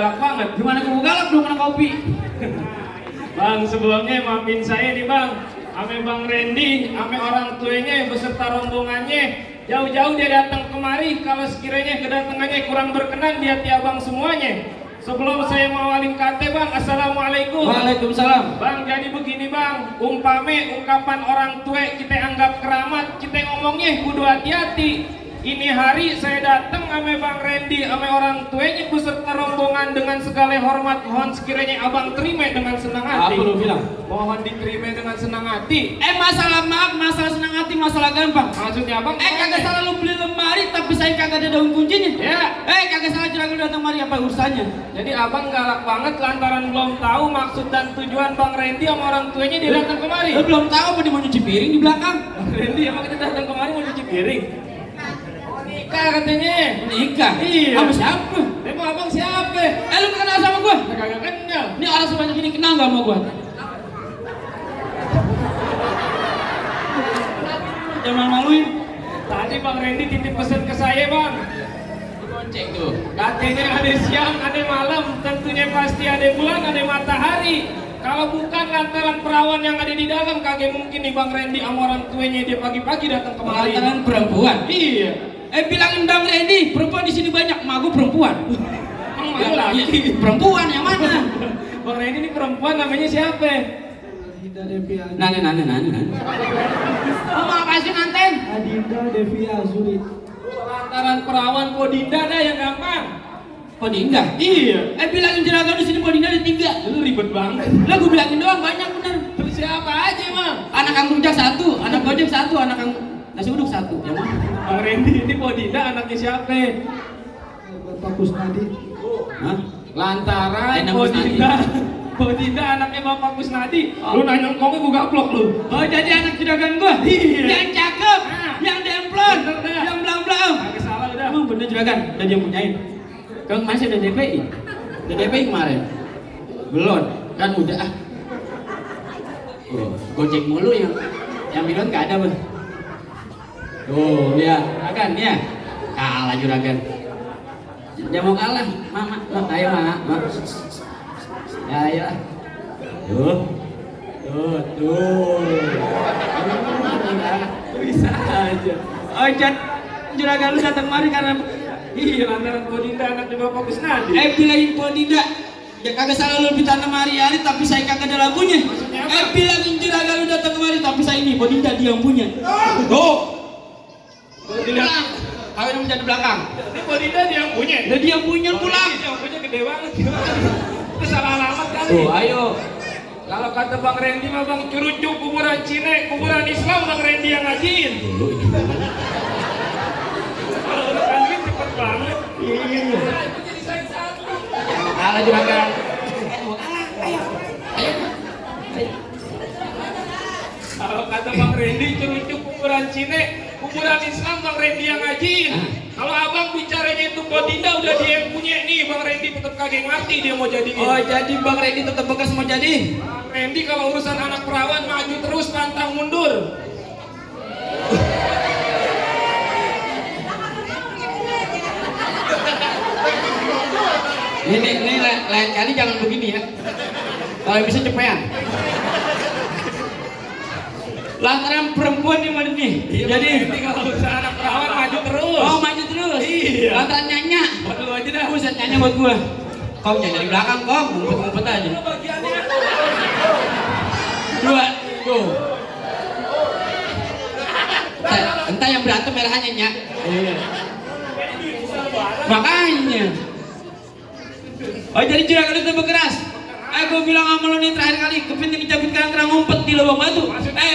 galak banget. Gimana kamu galak belum kena kopi? Bang, sebelumnya maafin saya nih bang. Ame Bang Randy, ame orang tuanya beserta rombongannya. Jauh-jauh dia datang kemari. Kalau sekiranya kedatangannya kurang berkenan di hati abang semuanya. Sebelum saya mengawalin kate bang, assalamualaikum. Waalaikumsalam. Bang, jadi begini bang, umpame ungkapan orang tua kita anggap keramat, kita ngomongnya kudu hati-hati. Ini hari saya datang ame Bang Randy, ame orang tuanya beserta rombongan dengan segala hormat. Mohon sekiranya abang terima dengan senang hati. Apa lu bilang? Mohon diterima dengan senang hati. Masalah maaf, masalah senang hati, masalah gampang. Maksudnya abang? Kagak salah lu beli lemari tapi saya kagak ada daun kuncinya. Ya. Kagak salah juragan datang mari apa urusannya? Jadi abang galak banget lantaran belum tahu maksud dan tujuan Bang Randy sama orang tuanya dia datang kemari. Belum tahu apa dia mau nyuci piring di belakang. Bang Randy emang kita datang kemari mau cuci piring? Nikah katanya. Nikah? Iya. Sama siapa? Emang abang siapa? Lu kenal sama gua? Kagak kenal. Ini orang sebanyak ini kenal gak sama gua? Jangan maluin. Tadi Bang Randy titip pesan ke saya bang. Cek tuh. Katanya ada siang, ada malam, tentunya pasti ada bulan, ada matahari. Kalau bukan lantaran perawan yang ada di dalam, kagak mungkin nih Bang Randy sama orang tuanya dia pagi-pagi datang kemari. Lantaran perempuan. Iya. Bilangin Bang Randy, perempuan di sini banyak, mak gua perempuan. Emang malu lagi. Perempuan yang mana? Bang Randy ini perempuan namanya siapa? Nanya. Oh, apa sih nanten? Adinda Devi Azuri. Lantaran perawan Podinda dah yang gampang. Podinda? Iya. Bilangin juragan di sini Podinda ada 3. Lu ribet banget. Lah gua bilangin doang banyak bener. Terus siapa aja bang? Anak kang rujak 1, anak gojek 1, anak kang nasi uduk 1. Yang mana? Bang Randy ini Podinda anaknya siapa? Bapak Kusnadi. Hah? Lantaran Enak Podinda anaknya Bapak Kusnadi. Lu nanya ngomongnya gua gaplok lu. Oh, jadi anak juragan gua? Iya. Yang cakep, Nah. yang demplon, Bener dah. yang belang-belang. Kagak salah udah. Emang bener juragan, udah dia punyain. Kang masih ada DPI? Ada DPI kemarin? Belum, kan udah ah. Oh, gojek mulu yang bilang gak ada bang. Oh ya, juragan ya. Kalah juragan. Dia mau kalah, mama, ayo mak. Ya, ayo. Tuh. Bisa aja. Oh, juragan lu datang mari karena Iya, lantaran Podinda anaknya Bapak Kusnadi. bilangin Podinda. Ya kagak salah lu ditanam hari-hari tapi saya kagak ada lagunya. Maksudnya apa? Bilangin juragan lu datang kemari tapi saya ini Podinda dia yang punya. Tuh. Podinda. Kawin menjadi belakang. Ini Podinda dia yang punya. Dia yang punya pulang. Dia yang punya gede banget. Itu salah alamat kali. Tuh, ayo. Kalau kata Bang Randy mah Bang Curucuk kuburan Cina, kuburan Islam Bang Randy yang ngajiin. Kalau urusan duit cepet banget. Iya. Kalah juragan. Ayo. Kalau kata Bang Randy Curucuk kuburan Cina, kuburan Islam Bang Randy yang ngajiin. Kalau abang bicaranya itu Podinda udah dia yang punya nih, Bang Randy tetap kagak ngerti dia mau jadi. Oh, jadi Bang Randy tetap bekas mau jadi. Bang Randy kalau urusan anak perawan maju terus pantang mundur. Ini lain kali jangan begini ya. Kalau bisa cepetan. Lantaran perempuan di mana nih? Jadi kalau urusan anak perawan maju terus. oh maju terus. Iya. Lantaran nyanya. Waduh aja dah. Buset nyanya buat gua. Kau nyanyi di belakang kau, ngumpet-ngumpet aja. Lu bagiannya. Dua, tuh. Entah yang berantem merahnya nyak. Iya. Makanya. Oh jadi juragan itu berkeras. Gue bilang sama lo nih terakhir kali kepenting cabut terang ngumpet di lubang batu.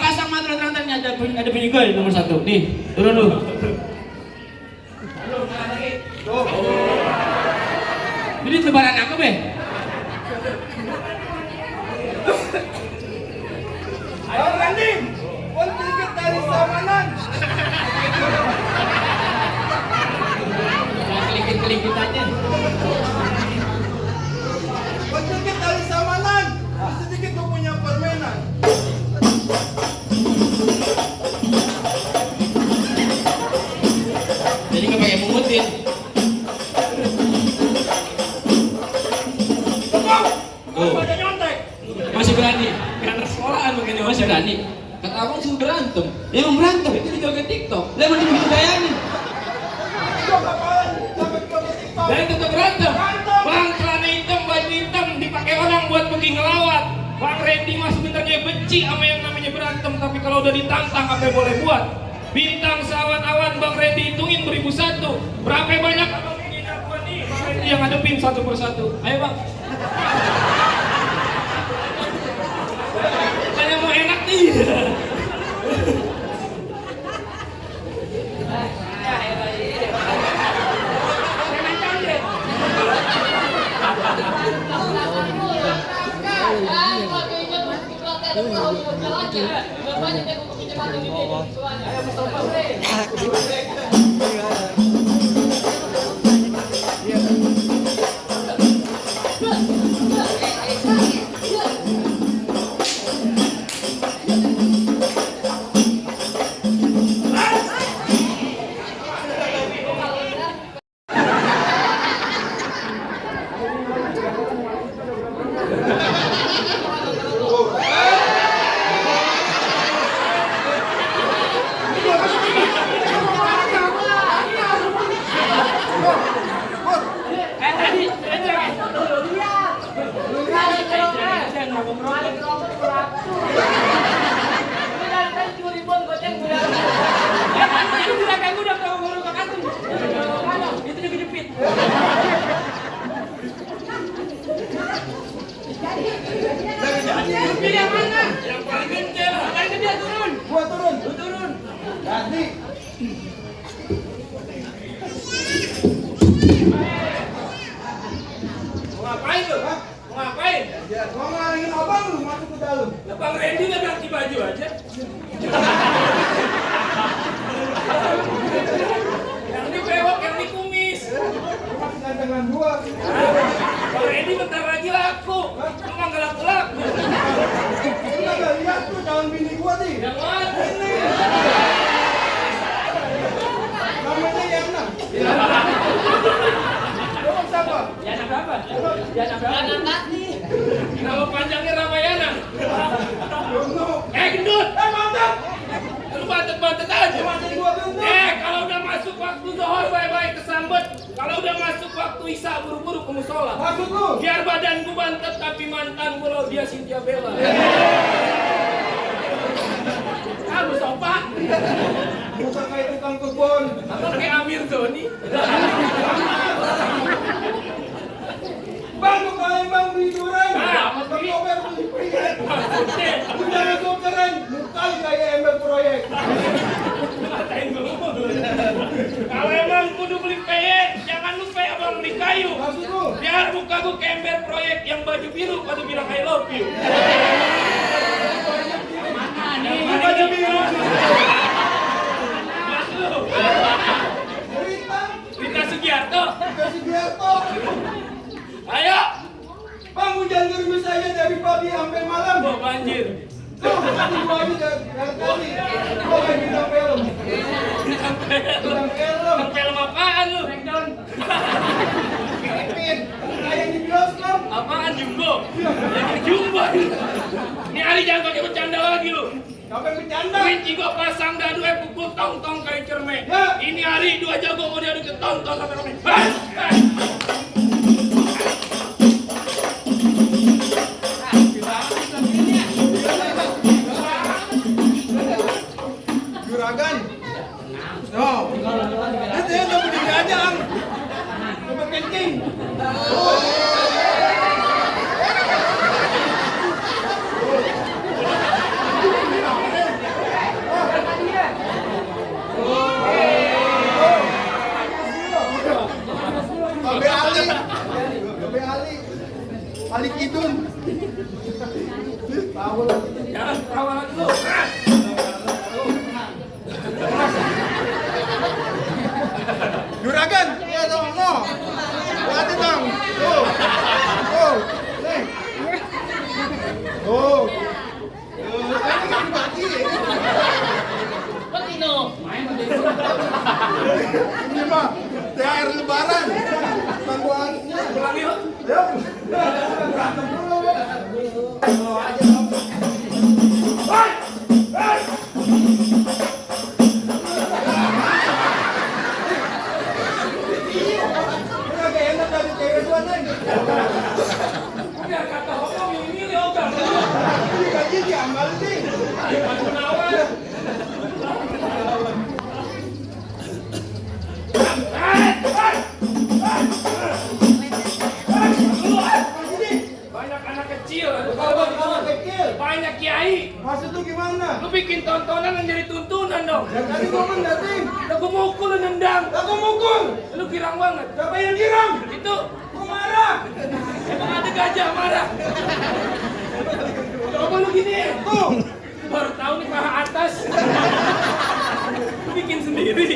Pasang matro terang-terangnya ada bunyi gue nomor 1. Nih, turun lu. Ini lebaran aku be. Ayo Randy, sedikit dari Samanan. Kelingkit aja. Sedikit dari Samanan. Sedikit gue punya permainan. Jadi nggak pakai mengutin. Tuh. Pada nyontek. Masih berani. Karena sekolahan makanya Masih berani. Kata abang suruh berantem. Dia emang berantem. Itu di joget TikTok. Dia mau dibikin gayanya. Dan tetap berantem. Bang celana hitam, baju hitam dipakai orang buat pergi ngelawat. Bang Randy mah sebenarnya benci sama yang namanya berantem, tapi kalau udah ditantang apa yang boleh buat. Bintang seawan-awan Bang Randy hitungin 1001. Berapa banyak abang bikin aku nih? Bang Randy yang ngadepin satu persatu. Ayo bang. Saya mau enak nih. Yang paling gede lah. Paling gede turun. Gua turun. Lu turun. Jadi. Mau ngapain lu? Mau ngapain? Ya, gua ngarangin abang lu masuk ke dalam. Lah Bang Randy nggak ganti baju aja. Yang di bewok, yang di kumis. Masih gantengan gua. Bang Randy bentar lagi laku. Lu mah nggak laku-laku. Lu kagak lihat tuh calon bini gua nih. Yang mana ini? Namanya Yana. Lu siapa? Yana berapa? Yana berapa? Nama panjangnya Ramayana. Yono. Gendut! Mantap. Lu bantet-bantet aja. Mantap gua gendut. Kalau udah masuk waktu zuhur baik-baik kesambet. Kalau udah masuk waktu isya buru-buru ke musola. Maksud lu? Biar badanku bantet tapi mantan kalau dia Cynthia Bella. Kamu sopak. Bukan kayak tukang kebun. Atau kayak Amir Doni. Bang, lu kalian bang beli durian. Nah, Bang Ober beli priet. Maksudnya, Lu jangan sok keren. Muka lu kayak ember proyek. ngatain dulu. Kalau emang kudu beli peye, jangan lupa abang beli kayu. Maksud lu? Biar muka gue kayak ember proyek yang baju biru pada bilang I love you. Lu baju biru. Lu, Cerita. Rita Sugiarto. Kasih Biarto. Ayo. Bang, hujan gerimis aja dari pagi sampai malam. Bawa banjir. Tuh, tadi gua aja dari tadi. Gua kayak bintang film. Bintang film. Film apaan lu? Pipin. Kayak di bioskop. Apaan Jumbo? Jumbo. Ini hari jangan pakai bercanda lagi lu. Sampai bercanda. Kunci gua pasang dadu pukul tong-tong kayak cermek. Ya. Ini hari 2 jago mau diadu ke tong-tong sampai kami. Juragan. Yo. Itu ya udah beli aja, Ang. Coba kencing. Babe Ali. Babe Ali. Ali Kidun. Tahu lah. Jangan ketawa lagi lu. Juragan, iya dong, no. Hati dong. Tuh. Tuh. Nih. Tuh. Ini kan dibagi. Ini mah THR lebaran. Tangguhan. Pulang yuk. Yuk. Berantem dulu, tambal nih. Mas Gunawan. Banyak anak kecil. Kalau kecil. Banyak kiai. Maksud tuh gimana? Lu bikin tontonan yang jadi tuntunan dong. Ya tadi gua kan dating. Lu mukul, lu nendang. Aku mukul. Lu girang banget. Siapa yang girang? Itu Gua marah. emang ada gajah marah. Coba lu gini. Tuh. Baru tahu nih paha atas. Lu bikin sendiri.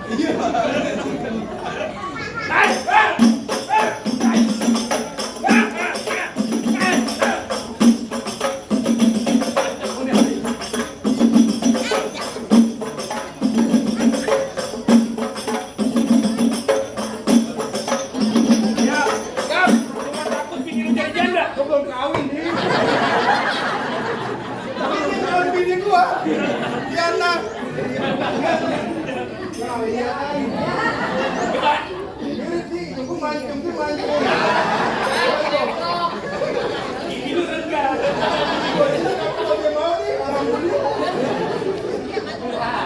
Iya. Ya, Kang, cuma takut bikin jadi janda. Gua belum kawin nih. Ini kalau bini gua. Diana. Nah, iya. Ini sih, gua mancung. Ini lu enggak. Kalau dia mau nih, alhamdulillah. Dia deket.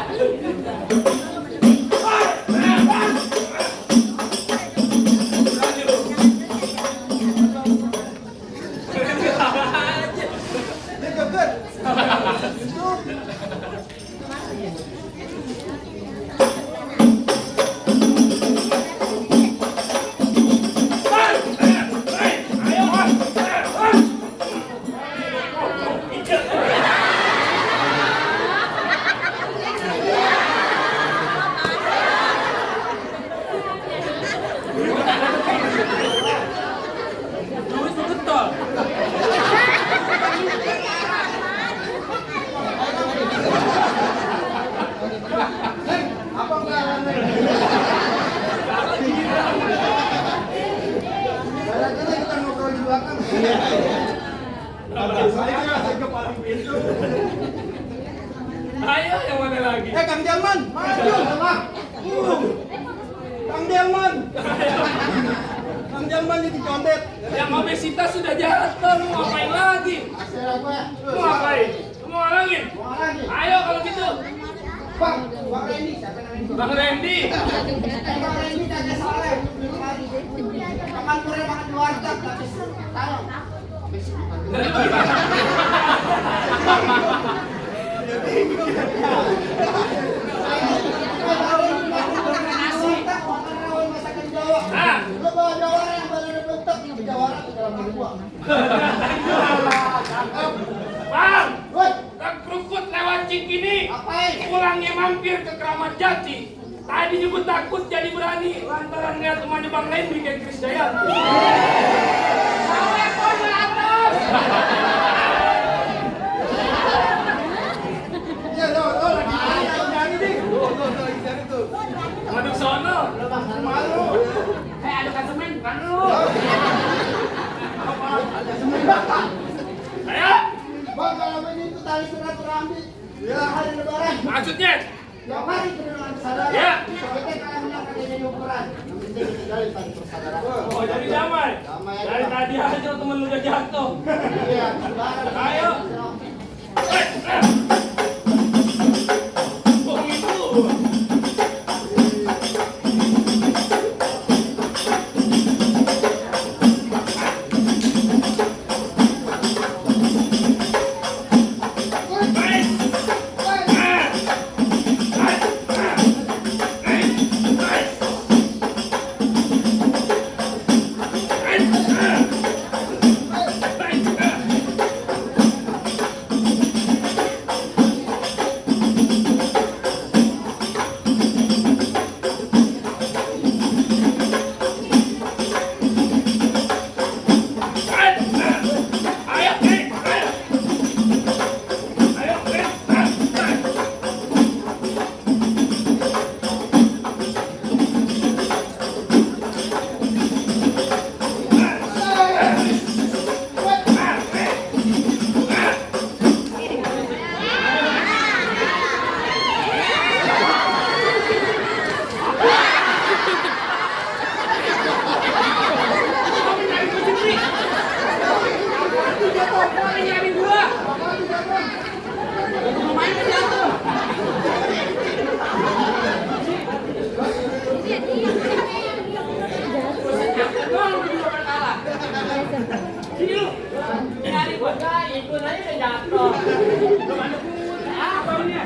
Duit lu getol. Apa enggak aneh? Kadang-kadang kita ngobrol di belakang. Saya ke paling pintu. Ayo yang mana lagi? Kang Jalman, maju. Kang Jalman. Kang Jalman jadi condet. Yang obesitas sudah jatuh, lu ngapain lagi? Lu ngapain? Lu mau ngalangin? Ayo kalau gitu. Bang Randy, siapa namanya? Bang Randy. Bang Randy tanya soalnya. Kapan pura makan di warteg tapi tahu. Ah. Lo bawa jawara yang baru dibentuk di jawara ke dalam diri gua. Bang, Woi, Kang Krukut lewat Cikini. ngapain? Pulangnya mampir ke Keramat Jati. Tadi juga takut jadi berani lantaran lihat temannya Bang Randy kayak Chris Dayanti. Assalamualaikum beratus. Iya, lo lagi nyari nih. Lagi nyari tuh. Waduh sono. Malu. Ada konsumen, kan lu. Ayo. Bang, kalau ini itu tali silaturahmi. Ya, hari lebaran. Maksudnya? Tiap hari kedengaran persaudaraan. Ya. Soalnya kalian menangkan ini ukuran. Yang penting dari tali persaudaraan. Oh, jadi damai. Damai aja. Dari tadi aja temen lu udah jatuh. Iya, lebaran. Ayo. Oh gitu. Sini lu. Nyari gua ikut aja udah jatuh. Apa ini ya?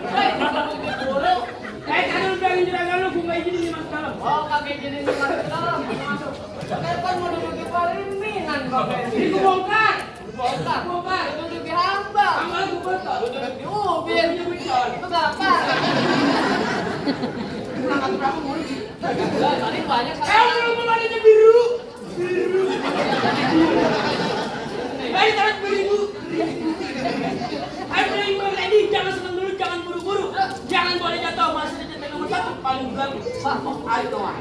Hei, dulu. Kan lu bilangin juragan lu, gua nggak izinin dia masuk dalam. Oh, kaki jadi masuk ke dalam. Masuk. Kan mau duduk di pariminan pakai. Ini gua bongkar. Bongkar. Bongkar. Duduk di hamba. Sama lu gua bongkar. Duduk di ubin. Itu apa? Berangkat berapa mau ini? Tadi banyak Lu warnanya biru. Baik, taruh beribu. Ayo beri Bang Randy, jangan senang dulu, jangan buru-buru. Jangan boleh jatuh, masih di titik nomor 1 paling berani. Satu, ayo doa.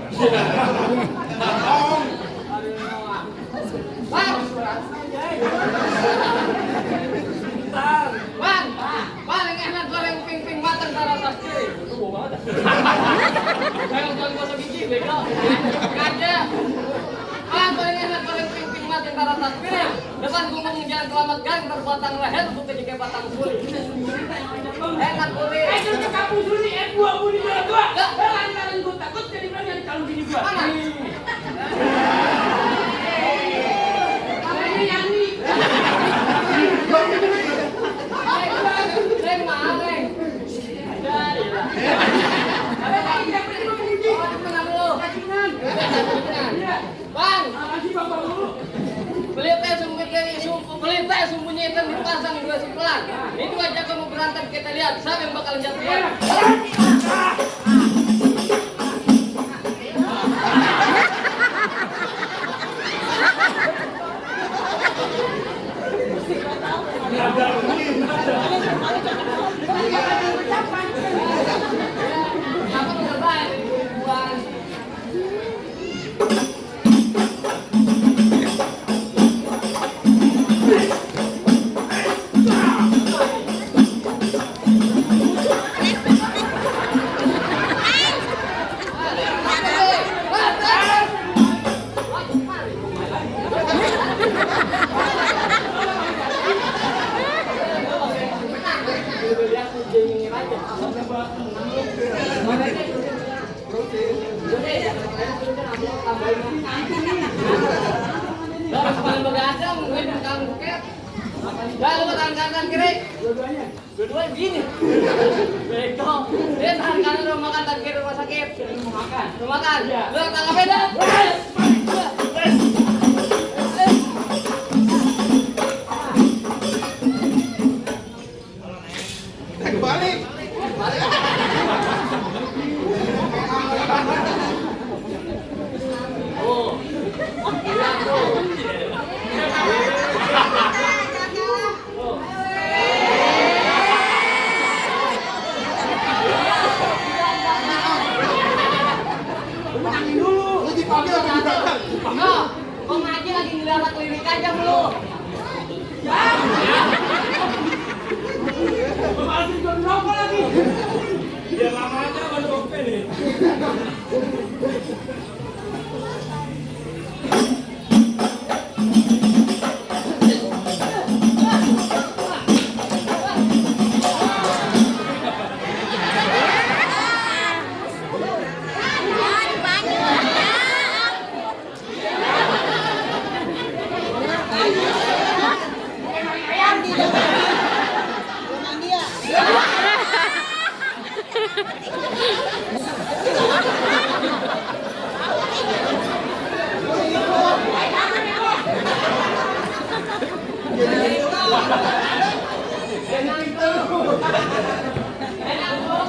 Bang, Bang, paling enak goreng ping-ping matang taruh atas kiri. Itu bau banget. Saya jual gosok biji, bego. Nggak ada. Bang, paling enak goreng ping-ping matang taruh atas kiri. Depan gunggung jalan Keramat Gang, terbatang leher untuk jadi batang kulit. Enak kulit. Ayo ke kampung Suni, gua di jalan gua. Lantaran gua takut jadi berani ada calon bini gua. Mana? Ini Yani. Reng maleng. Dari lah. Ada lagi yang beri Bang Randy. Oh, mana lu? Cacingan. Iya. Bang, Makasih Bang dulu. beli teh sembunyi ikan dipasang dua simpelan. Itu aja kamu berantem kita lihat siapa yang bakal jatuh. Apa udah baik buang. Kanan kiri. Dua-duanya begini. Bego. Dia tahan kanan rumah makan, tahan kiri rumah sakit. Rumah makan. Lu tangga beda. Balik. Oh. Iya tuh. Menangin dulu. Lu dipanggil apa di belakang? Yo, kok ngaji lagi ngeliat lirik aja lu. Masih jual rokok lagi. Biar lama aja baru oke nih.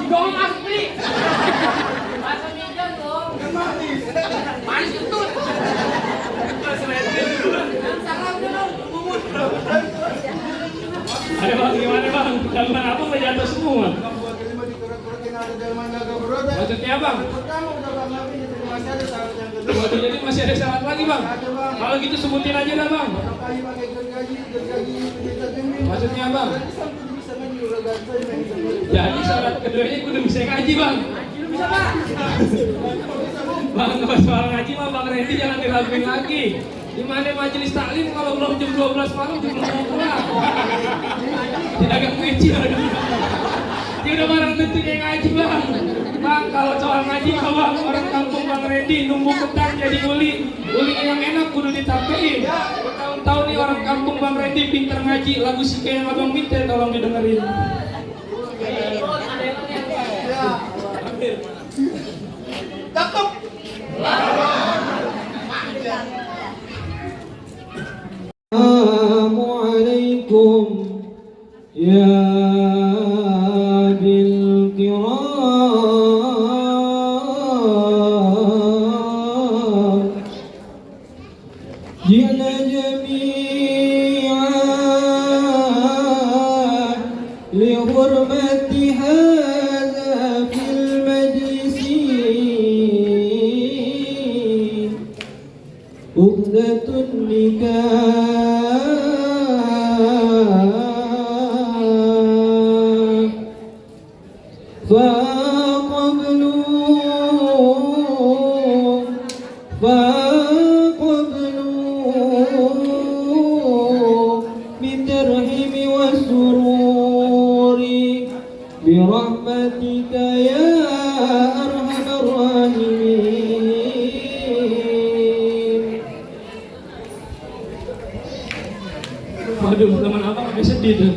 Gong asli. Masa minjem dong. Manis kentut. Ayo bang, gimana bang? Gangguan apa udah jatuh semua? Maksudnya bang? Waduh, jadi masih ada syarat lagi bang? Kalau gitu sebutin aja dah bang. Maksudnya bang? Jadi syarat keduanya kudu bisa ngaji bang. Bang, kalau soal ngaji mah Bang Randy jangan diraguin lagi. Di mana majelis taklim kalau belum jam 12 malam belum mau pulang. Tidak agak kecil. Dia udah barang tentu kayak ngaji bang. Bang, kalau soal ngaji mah bang, orang kampung Bang Randy nunggu ketan jadi uli yang enak kudu ditapein. tahu nih orang kampung Bang Randy pinter ngaji, lagu si yang abang minta tolong didengerin. Cakep. Assalamualaikum ya bil kiram jina jami'an li hurmati hadha fil majlisi uqdatun nikah فقبلوا بالترحيب والسرور برحمتك يا أرحم الراحمين. Waduh, teman abang agak sedih tuh.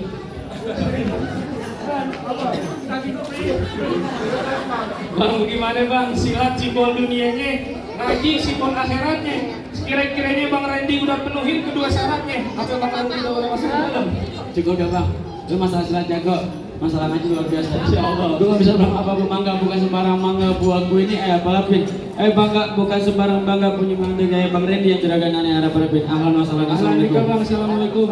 Bang, gimana bang? Silat simbol dunianya, ngaji simbol akhiratnya. Sekira-kiranya Bang Randy udah penuhin kedua syaratnya. Apa Bang Randy udah boleh masuk ke dalam? Cukup udah bang, lu masalah silat jago, masalah ngaji luar biasa. Insya Allah. Gue gak bisa bilang apa, bangga bukan sembarang bangga buat gue ini apalah pin. Bangga bukan sembarang bangga punya mangga kayak Bang Randy yang juragan aneh arah pada pin. Ahlan wassalamualaikum. Assalamualaikum.